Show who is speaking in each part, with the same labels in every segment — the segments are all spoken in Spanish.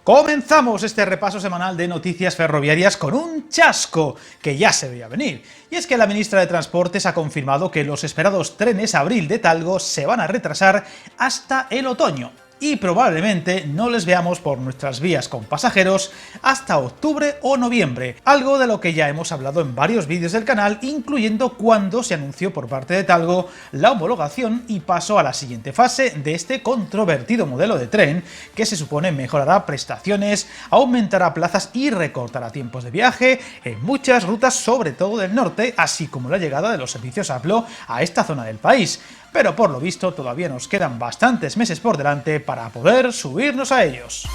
Speaker 1: Comenzamos este repaso semanal de noticias ferroviarias con un chasco que ya se veía venir. Y es que la ministra de Transportes ha confirmado que los esperados trenes Abril de Talgo se van a retrasar hasta el otoño. Y probablemente no les veamos por nuestras vías con pasajeros hasta octubre o noviembre, algo de lo que ya hemos hablado en varios vídeos del canal, incluyendo cuando se anunció por parte de Talgo la homologación y paso a la siguiente fase de este controvertido modelo de tren, que se supone mejorará prestaciones, aumentará plazas y recortará tiempos de viaje en muchas rutas, sobre todo del norte, así como la llegada de los servicios APLO a esta zona del país. Pero por lo visto todavía nos quedan bastantes meses por delante para poder subirnos a ellos.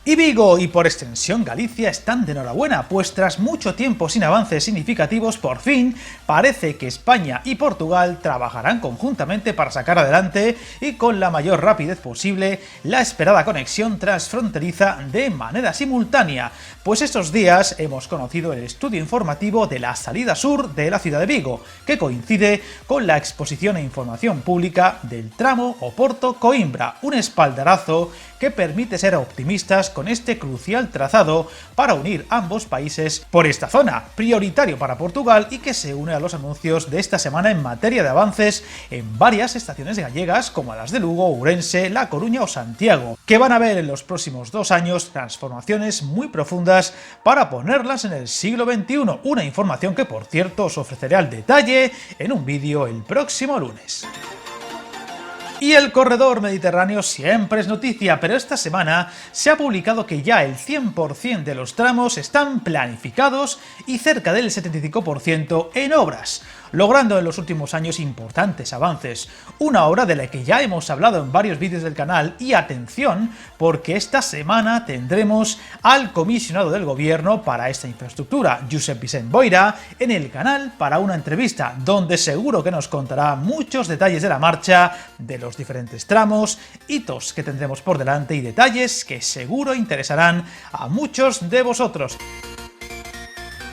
Speaker 1: Y Vigo, y por extensión Galicia, están de enhorabuena, pues tras mucho tiempo sin avances significativos, por fin parece que España y Portugal trabajarán conjuntamente para sacar adelante y con la mayor rapidez posible la esperada conexión transfronteriza de manera simultánea, pues estos días hemos conocido el estudio informativo de la salida sur de la ciudad de Vigo, que coincide con la exposición e información pública del tramo Oporto-Coimbra, un espaldarazo que permite ser optimistas con este crucial trazado para unir ambos países por esta zona, prioritario para Portugal y que se une a los anuncios de esta semana en materia de avances en varias estaciones gallegas como las de Lugo, Ourense, La Coruña o Santiago, que van a ver en los próximos 2 años transformaciones muy profundas para ponerlas en el siglo XXI, una información que por cierto os ofreceré al detalle en un vídeo el próximo lunes. Y el corredor mediterráneo siempre es noticia, pero esta semana se ha publicado que ya el 100% de los tramos están planificados y cerca del 75% en obras, logrando en los últimos años importantes avances, una obra de la que ya hemos hablado en varios vídeos del canal. Y atención, porque esta semana tendremos al comisionado del gobierno para esta infraestructura, Josep Vicent Boira, en el canal para una entrevista, donde seguro que nos contará muchos detalles de la marcha, de los diferentes tramos, hitos que tendremos por delante y detalles que seguro interesarán a muchos de vosotros.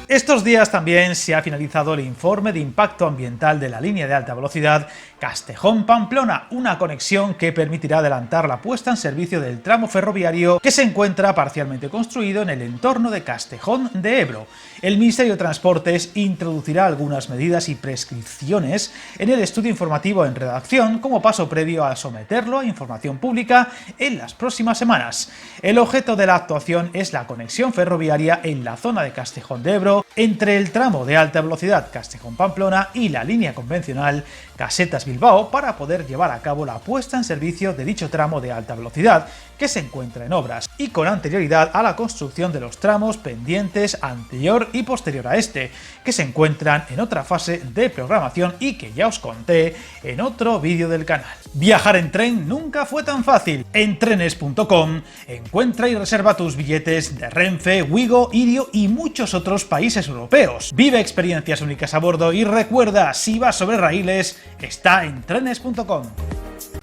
Speaker 1: Estos días también se ha finalizado el informe de impacto ambiental de la línea de alta velocidad Castejón-Pamplona, una conexión que permitirá adelantar la puesta en servicio del tramo ferroviario que se encuentra parcialmente construido en el entorno de Castejón de Ebro. El Ministerio de Transportes introducirá algunas medidas y prescripciones en el estudio informativo en redacción como paso previo a someterlo a información pública en las próximas semanas. El objeto de la actuación es la conexión ferroviaria en la zona de Castejón de Ebro entre el tramo de alta velocidad Castejón-Pamplona y la línea convencional Casetas-Bilbao para poder llevar a cabo la puesta en servicio de dicho tramo de alta velocidad que se encuentra en obras y con anterioridad a la construcción de los tramos pendientes anterior y posterior a este, que se encuentran en otra fase de programación y que ya os conté en otro vídeo del canal. Viajar en tren nunca fue tan fácil. En trenes.com encuentra y reserva tus billetes de Renfe, Wigo, Irio y muchos otros países europeos. Vive experiencias únicas a bordo y recuerda, si vas sobre raíles, está en trenes.com.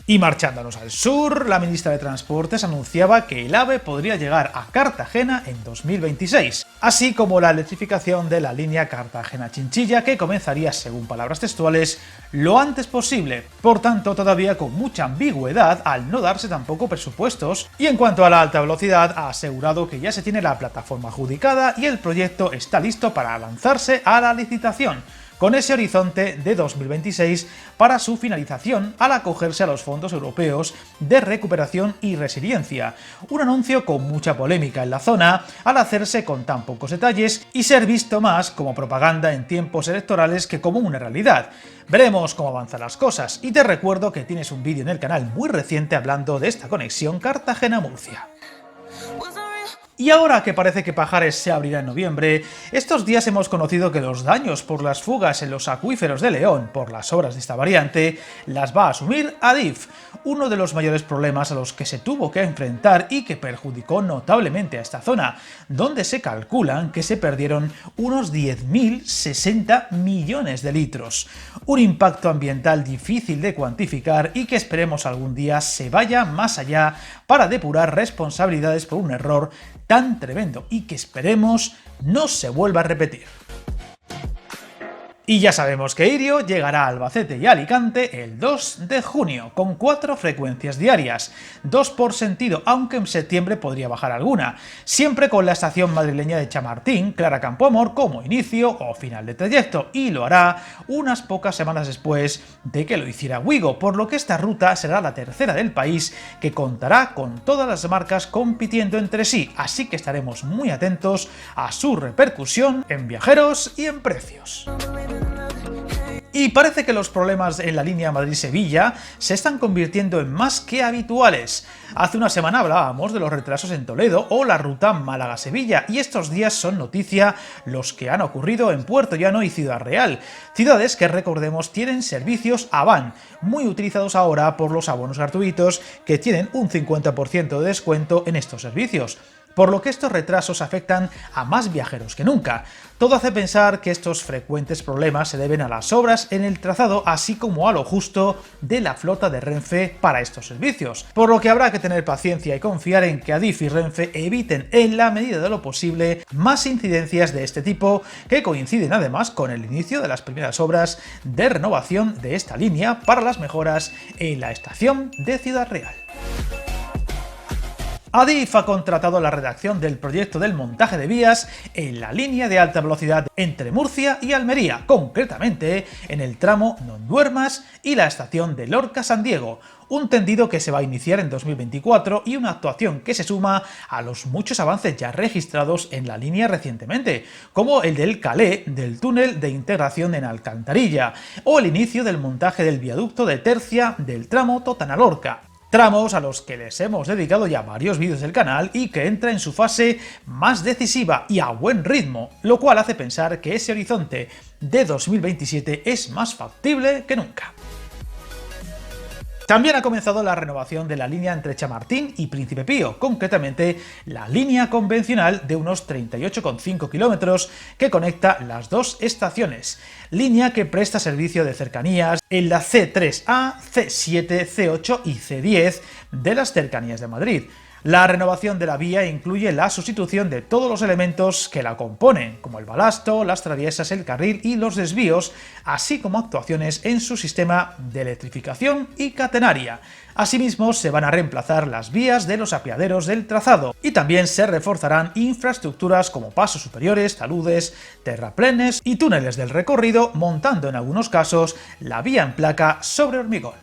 Speaker 1: Y marchándonos al sur, la ministra de Transportes anunciaba que el AVE podría llegar a Cartagena en 2026, así como la electrificación de la línea Cartagena-Chinchilla, que comenzaría, según palabras textuales, lo antes posible. Por tanto, todavía con mucha ambigüedad al no darse tampoco presupuestos. Y en cuanto a la alta velocidad, ha asegurado que ya se tiene la plataforma adjudicada y el proyecto está listo para lanzarse a la licitación, con ese horizonte de 2026 para su finalización al acogerse a los fondos europeos de recuperación y resiliencia. Un anuncio con mucha polémica en la zona al hacerse con tan pocos detalles y ser visto más como propaganda en tiempos electorales que como una realidad. Veremos cómo avanzan las cosas y te recuerdo que tienes un vídeo en el canal muy reciente hablando de esta conexión Cartagena-Murcia. Y ahora que parece que Pajares se abrirá en noviembre, estos días hemos conocido que los daños por las fugas en los acuíferos de León por las obras de esta variante las va a asumir Adif, uno de los mayores problemas a los que se tuvo que enfrentar y que perjudicó notablemente a esta zona, donde se calculan que se perdieron unos 10.060 millones de litros. Un impacto ambiental difícil de cuantificar y que esperemos algún día se vaya más allá para depurar responsabilidades por un error tan tremendo y que esperemos no se vuelva a repetir. Y ya sabemos que Irio llegará a Albacete y Alicante el 2 de junio, con 4 frecuencias diarias, 2 por sentido, aunque en septiembre podría bajar alguna, siempre con la estación madrileña de Chamartín, Clara Campoamor, como inicio o final de trayecto, y lo hará unas pocas semanas después de que lo hiciera Wigo, por lo que esta ruta será la tercera del país que contará con todas las marcas compitiendo entre sí, así que estaremos muy atentos a su repercusión en viajeros y en precios. Y parece que los problemas en la línea Madrid-Sevilla se están convirtiendo en más que habituales. Hace una semana hablábamos de los retrasos en Toledo o la ruta Málaga-Sevilla, y estos días son noticia los que han ocurrido en Puerto Llano y Ciudad Real, ciudades que, recordemos, tienen servicios Avant, muy utilizados ahora por los abonos gratuitos que tienen un 50% de descuento en estos servicios, por lo que estos retrasos afectan a más viajeros que nunca. Todo hace pensar que estos frecuentes problemas se deben a las obras en el trazado, así como a lo justo de la flota de Renfe para estos servicios, por lo que habrá que tener paciencia y confiar en que Adif y Renfe eviten en la medida de lo posible más incidencias de este tipo, que coinciden además con el inicio de las primeras obras de renovación de esta línea para las mejoras en la estación de Ciudad Real. Adif ha contratado la redacción del proyecto del montaje de vías en la línea de alta velocidad entre Murcia y Almería, concretamente en el tramo Nonduermas y la estación de Lorca-San Diego, un tendido que se va a iniciar en 2024 y una actuación que se suma a los muchos avances ya registrados en la línea recientemente, como el del Calé del túnel de integración en Alcantarilla o el inicio del montaje del viaducto de tercia del tramo Totana-Lorca. Tramos a los que les hemos dedicado ya varios vídeos del canal y que entra en su fase más decisiva y a buen ritmo, lo cual hace pensar que ese horizonte de 2027 es más factible que nunca. También ha comenzado la renovación de la línea entre Chamartín y Príncipe Pío, concretamente la línea convencional de unos 38,5 kilómetros que conecta las dos estaciones, línea que presta servicio de cercanías en la C3A, C7, C8 y C10 de las cercanías de Madrid. La renovación de la vía incluye la sustitución de todos los elementos que la componen, como el balasto, las traviesas, el carril y los desvíos, así como actuaciones en su sistema de electrificación y catenaria. Asimismo, se van a reemplazar las vías de los apeaderos del trazado y también se reforzarán infraestructuras como pasos superiores, taludes, terraplenes y túneles del recorrido, montando en algunos casos la vía en placa sobre hormigón.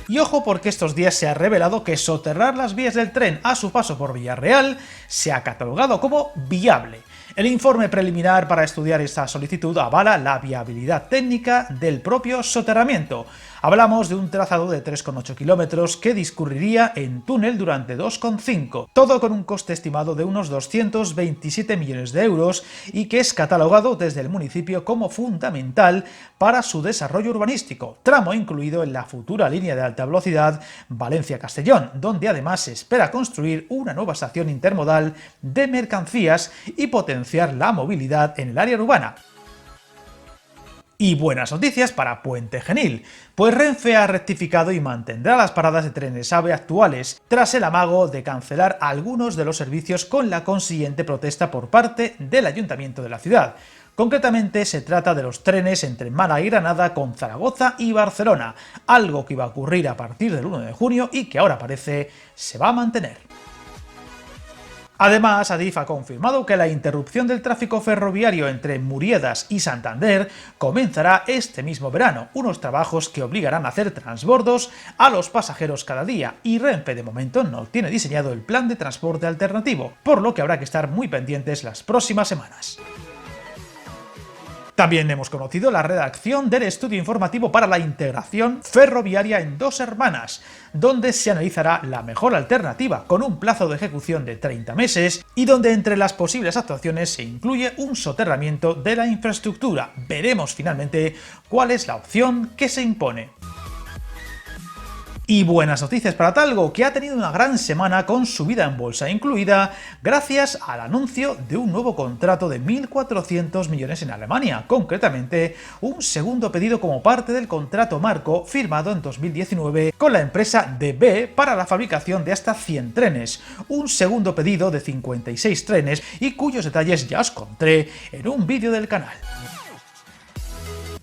Speaker 1: Y ojo, porque estos días se ha revelado que soterrar las vías del tren a su paso por Villarreal se ha catalogado como viable. El informe preliminar para estudiar esta solicitud avala la viabilidad técnica del propio soterramiento. Hablamos de un trazado de 3,8 kilómetros que discurriría en túnel durante 2,5, todo con un coste estimado de unos 227 millones de euros y que es catalogado desde el municipio como fundamental para su desarrollo urbanístico, tramo incluido en la futura línea de alta velocidad Valencia-Castellón, donde además se espera construir una nueva estación intermodal de mercancías y potenciar la movilidad en el área urbana. Y buenas noticias para Puente Genil, pues Renfe ha rectificado y mantendrá las paradas de trenes AVE actuales tras el amago de cancelar algunos de los servicios con la consiguiente protesta por parte del Ayuntamiento de la ciudad. Concretamente se trata de los trenes entre Málaga y Granada con Zaragoza y Barcelona, algo que iba a ocurrir a partir del 1 de junio y que ahora parece se va a mantener. Además, Adif ha confirmado que la interrupción del tráfico ferroviario entre Muriedas y Santander comenzará este mismo verano, unos trabajos que obligarán a hacer transbordos a los pasajeros cada día, y Renfe de momento no tiene diseñado el plan de transporte alternativo, por lo que habrá que estar muy pendientes las próximas semanas. También hemos conocido la redacción del estudio informativo para la integración ferroviaria en Dos Hermanas, donde se analizará la mejor alternativa con un plazo de ejecución de 30 meses y donde entre las posibles actuaciones se incluye un soterramiento de la infraestructura. Veremos finalmente cuál es la opción que se impone. Y buenas noticias para Talgo, que ha tenido una gran semana con subida en bolsa incluida gracias al anuncio de un nuevo contrato de 1.400 millones en Alemania, concretamente un segundo pedido como parte del contrato marco firmado en 2019 con la empresa DB para la fabricación de hasta 100 trenes, un segundo pedido de 56 trenes y cuyos detalles ya os conté en un vídeo del canal.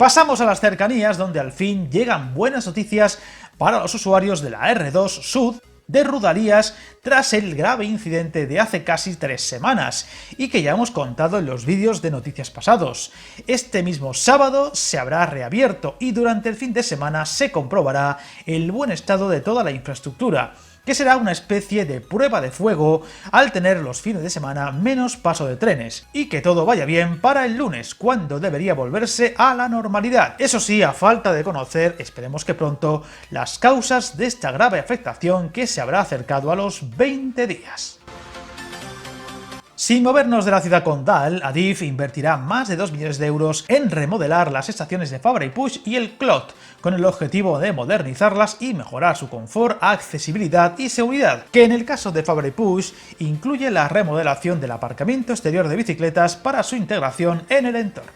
Speaker 1: Pasamos a las cercanías, donde al fin llegan buenas noticias para los usuarios de la R2 Sud de Rodalies tras el grave incidente de hace casi 3 semanas y que ya hemos contado en los vídeos de noticias pasados. Este mismo sábado se habrá reabierto y durante el fin de semana se comprobará el buen estado de toda la infraestructura, que será una especie de prueba de fuego al tener los fines de semana menos paso de trenes, y que todo vaya bien para el lunes, cuando debería volverse a la normalidad. Eso sí, a falta de conocer, esperemos que pronto, las causas de esta grave afectación que se habrá acercado a los 20 días. Sin movernos de la ciudad condal, Adif invertirá más de 2 millones de euros en remodelar las estaciones de Fabra y Puig y el Clot, con el objetivo de modernizarlas y mejorar su confort, accesibilidad y seguridad, que en el caso de Fabra y Puig incluye la remodelación del aparcamiento exterior de bicicletas para su integración en el entorno.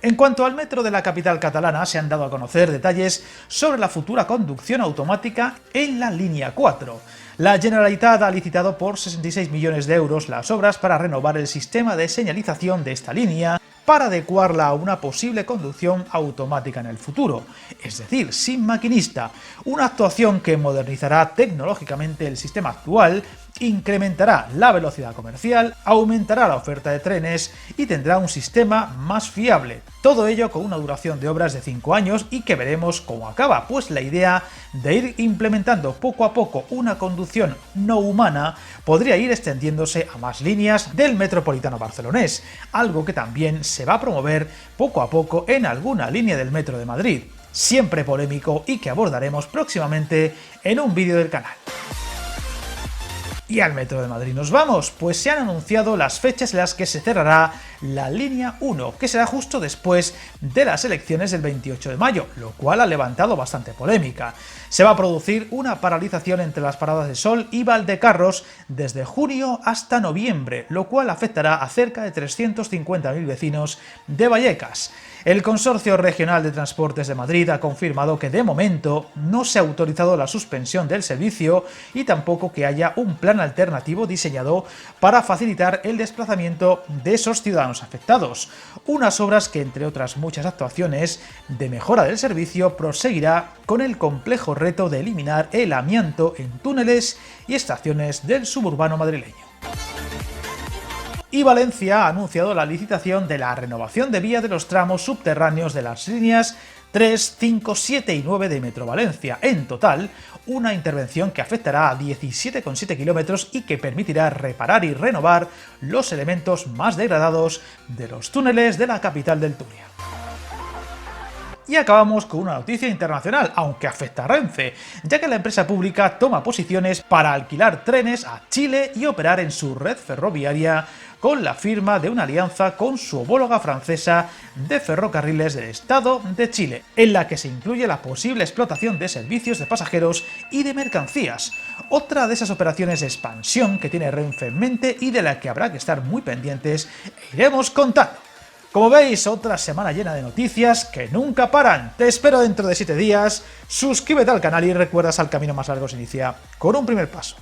Speaker 1: En cuanto al metro de la capital catalana, se han dado a conocer detalles sobre la futura conducción automática en la línea 4. La Generalitat ha licitado por 66 millones de euros las obras para renovar el sistema de señalización de esta línea para adecuarla a una posible conducción automática en el futuro, es decir, sin maquinista, una actuación que modernizará tecnológicamente el sistema actual, incrementará la velocidad comercial, aumentará la oferta de trenes y tendrá un sistema más fiable. Todo ello con una duración de obras de 5 años y que veremos cómo acaba, pues la idea de ir implementando poco a poco una conducción no humana podría ir extendiéndose a más líneas del metropolitano barcelonés, algo que también se va a promover poco a poco en alguna línea del metro de Madrid, siempre polémico y que abordaremos próximamente en un vídeo del canal. Y al Metro de Madrid nos vamos, pues se han anunciado las fechas en las que se cerrará la línea 1, que será justo después de las elecciones del 28 de mayo, lo cual ha levantado bastante polémica. Se va a producir una paralización entre las paradas de Sol y Valdecarros desde junio hasta noviembre, lo cual afectará a cerca de 350.000 vecinos de Vallecas. El Consorcio Regional de Transportes de Madrid ha confirmado que de momento no se ha autorizado la suspensión del servicio y tampoco que haya un plan alternativo diseñado para facilitar el desplazamiento de esos ciudadanos afectados. Unas obras que, entre otras muchas actuaciones de mejora del servicio, proseguirá con el complejo reto de eliminar el amianto en túneles y estaciones del suburbano madrileño. Y Valencia ha anunciado la licitación de la renovación de vía de los tramos subterráneos de las líneas 3, 5, 7 y 9 de Metro Valencia. En total, una intervención que afectará a 17,7 kilómetros y que permitirá reparar y renovar los elementos más degradados de los túneles de la capital del Turia. Y acabamos con una noticia internacional, aunque afecta a Renfe, ya que la empresa pública toma posiciones para alquilar trenes a Chile y operar en su red ferroviaria con la firma de una alianza con su homóloga francesa de ferrocarriles del Estado de Chile, en la que se incluye la posible explotación de servicios de pasajeros y de mercancías. Otra de esas operaciones de expansión que tiene Renfe en mente y de la que habrá que estar muy pendientes e iremos contando. Como veis, otra semana llena de noticias que nunca paran. Te espero dentro de 7 días, suscríbete al canal y recuerda que el camino más largo se inicia con un primer paso.